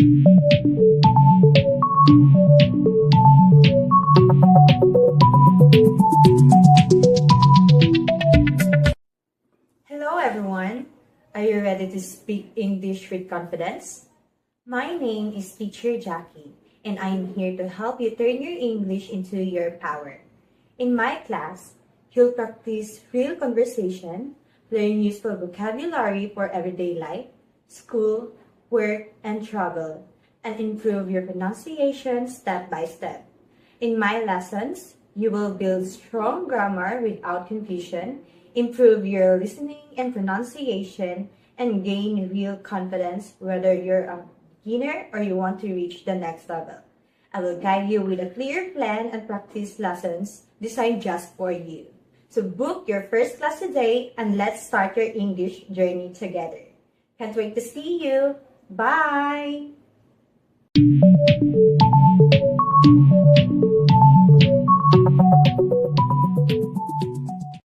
Hello everyone! Are you ready to speak English with confidence? My name is Teacher Jackie and I'm here to help you turn your English into your power. In my class, you'll practice real conversation, learn useful vocabulary for everyday life, school, work, and travel, and improve your pronunciation step by step. In my lessons, you will build strong grammar without confusion, improve your listening and pronunciation, and gain real confidence whether you're a beginner or you want to reach the next level. I will guide you with a clear plan and practice lessons designed just for you. So book your first class today and let's start your English journey together. Can't wait to see you. Bye!